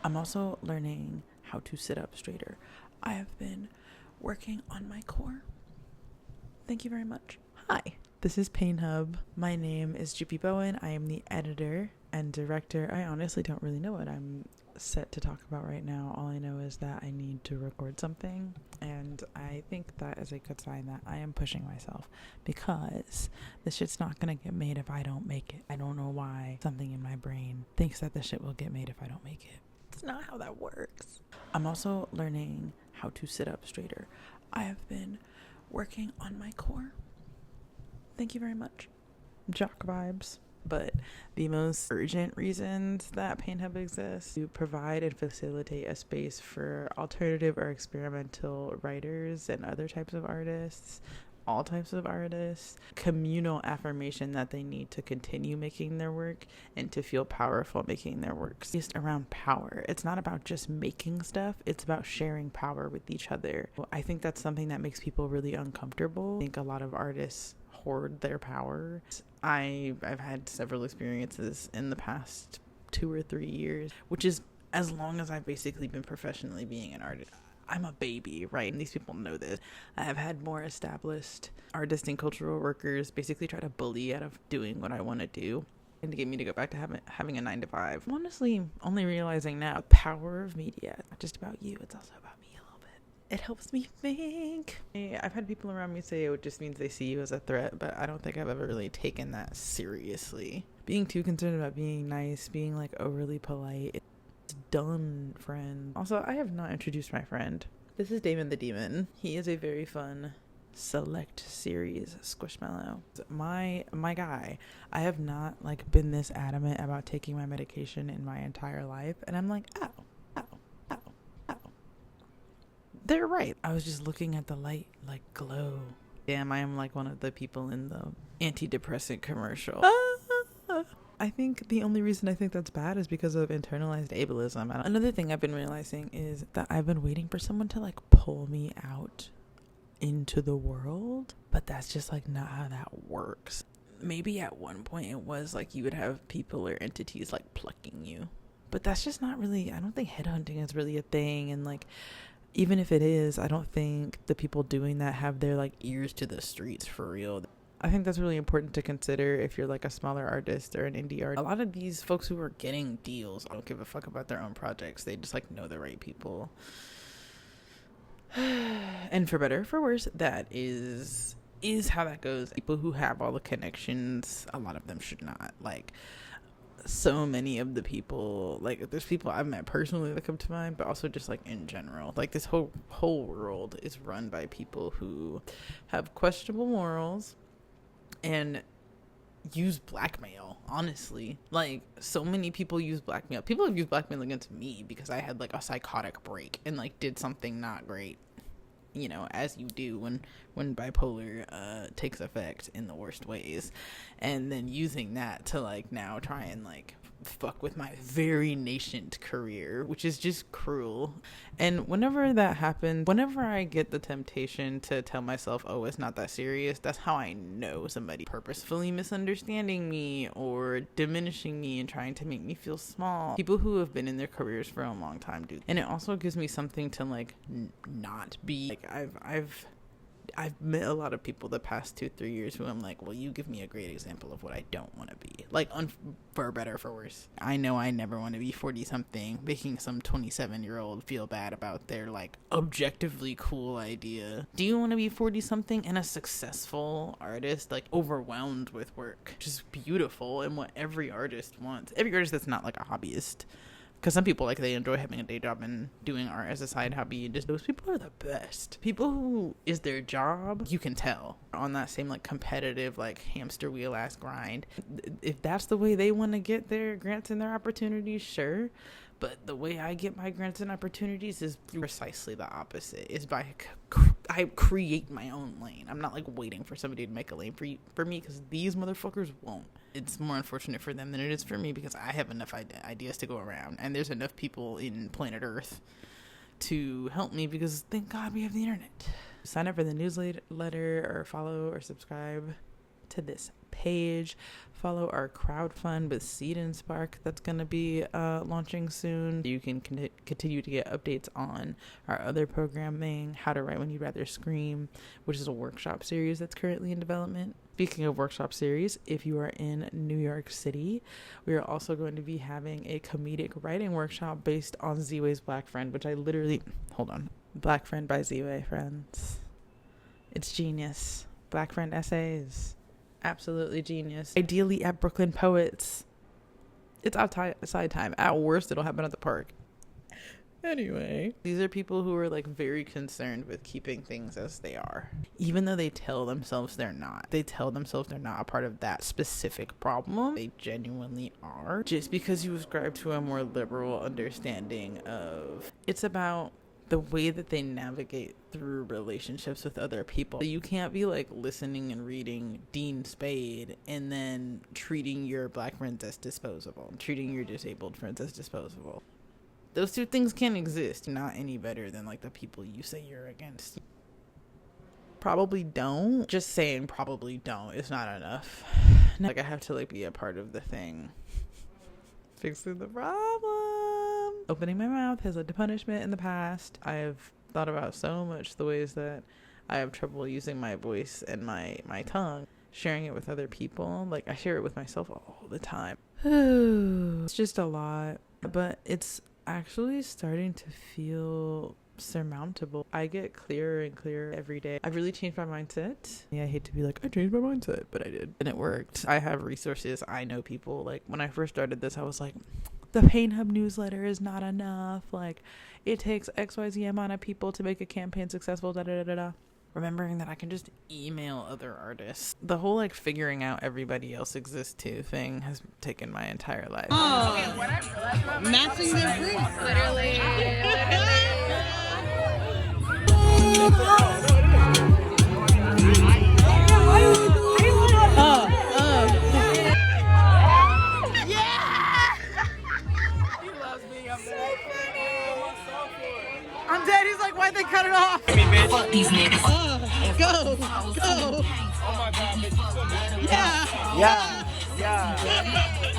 I'm also learning how to sit up straighter. I have been working on my core. Thank you very much. Hi, this is Pain Hub. My name is Jippy Bowen. I am the editor and director. I honestly don't really know what I'm set to talk about right now. All I know is that I need to record something, and I think that is a good sign that I am pushing myself, because this shit's not gonna get made if I don't make it. I don't know why something in my brain thinks that this shit will get made if I don't make it. It's not how that works. I'm also learning how to sit up straighter. I have been working on my core. Thank you very much. Jock vibes. But the most urgent reasons that Pain Hub exists to provide and facilitate a space for alternative or experimental writers and other types of artists, all types of artists, communal affirmation that they need to continue making their work and to feel powerful making their works. It's around power. It's not about just making stuff. It's about sharing power with each other. I think that's something that makes people really uncomfortable. I think a lot of artists hoard their power. I've had several experiences in the past 2 or 3 years, which is as long as I've basically been professionally being an artist. I'm a baby, right? And these people know this. I have had more established artists and cultural workers basically try to bully out of doing what I want to do and to get me to go back to having a 9 to 5. I'm honestly only realizing now the power of media. It's not just about you, it's also about me a little bit. It helps me think. I've had people around me say it just means they see you as a threat, but I don't think I've ever really taken that seriously. Being too concerned about being nice, being like overly polite, done, friend. Also, I have not introduced my friend. This is Damon the Demon. He is a very fun select series Squishmallow. My guy. I have not been this adamant about taking my medication in my entire life, and I'm like, ow. They're right. I was just looking at the light glow. Damn, I am one of the people in the antidepressant commercial. I think the only reason I think that's bad is because of internalized ableism. And another thing I've been realizing is that I've been waiting for someone to pull me out into the world, but that's just not how that works. Maybe at one point it was you would have people or entities plucking you, but that's just not really, I don't think headhunting is really a thing. And even if it is, I don't think the people doing that have their ears to the streets for real. I think that's really important to consider if you're a smaller artist or an indie artist. A lot of these folks who are getting deals don't give a fuck about their own projects. They just know the right people. And for better or for worse, that is how that goes. People who have all the connections, a lot of them should not. So many of the people, there's people I've met personally that come to mind, but also just in general, this whole world is run by people who have questionable morals and use blackmail. Honestly, so many people use blackmail. People have used blackmail against me because I had a psychotic break and did something not great, as you do when bipolar takes effect in the worst ways, and then using that to now try and fuck with my very nascent career, which is just cruel. And whenever that happens, whenever I get the temptation to tell myself, oh, it's not that serious, that's how I know somebody purposefully misunderstanding me or diminishing me and trying to make me feel small. People who have been in their careers for a long time do. And it also gives me something to not be. I've met a lot of people the past 2-3 years who I'm well, you give me a great example of what I don't want to be. For better or for worse. I know I never want to be 40-something, making some 27-year-old feel bad about their, objectively cool idea. Do you want to be 40-something and a successful artist, overwhelmed with work? Which is beautiful and what every artist wants. Every artist that's not, a hobbyist. Because some people, they enjoy having a day job and doing art as a side hobby. Just those people are the best. People who is their job, you can tell, on that same, competitive, hamster wheel ass grind. If that's the way they want to get their grants and their opportunities, sure. But the way I get my grants and opportunities is precisely the opposite. Is by I create my own lane. I'm not waiting for somebody to make a lane for me, because these motherfuckers won't. It's more unfortunate for them than it is for me, because I have enough ideas to go around, and there's enough people in planet Earth to help me, because thank God we have the internet. Sign up for the newsletter or follow or subscribe to this page. Follow our crowdfund with Seed and Spark that's going to be launching soon. You can continue to get updates on our other programming, How to Write When You'd Rather Scream, which is a workshop series that's currently in development. Speaking of workshop series, if you are in New York City, we are also going to be having a comedic writing workshop based on Z-Way's Black Friend, which Black Friend by Z-Way, friends. It's genius. Black Friend essays. Absolutely genius. Ideally at Brooklyn Poets. It's outside time. At worst, it'll happen at the park. Anyway, these are people who are like very concerned with keeping things as they are, even though they tell themselves they're not. They tell themselves they're not a part of that specific problem. They genuinely are. Just because you ascribe to a more liberal understanding of it's about the way that they navigate through relationships with other people. You can't be like listening and reading Dean Spade and then treating your Black friends as disposable, treating your disabled friends as disposable. Those two things can't exist. You're not any better than like the people you say you're against. Probably don't. Just saying probably don't is not enough. Like I have to like be a part of the thing. Fixing the problem. Opening my mouth has led to punishment in the past. I have thought about so much the ways that I have trouble using my voice and my tongue. Sharing it with other people. Like I share it with myself all the time. It's just a lot. But it's actually starting to feel surmountable. I get clearer and clearer every day. I've really changed my mindset. Yeah, I hate to be like, I changed my mindset, but I did. And it worked. I have resources. I know people. Like when I first started this, I was like, the Pain Hub newsletter is not enough. Like it takes XYZ amount of people to make a campaign successful, remembering that I can just email other artists. The whole like figuring out everybody else exists too thing has taken my entire life. Oh, matching their fruit. Literally. I'm dead. He's like, why'd they cut it off? Fuck these niggas. Go. Oh my god, bitch. Yeah.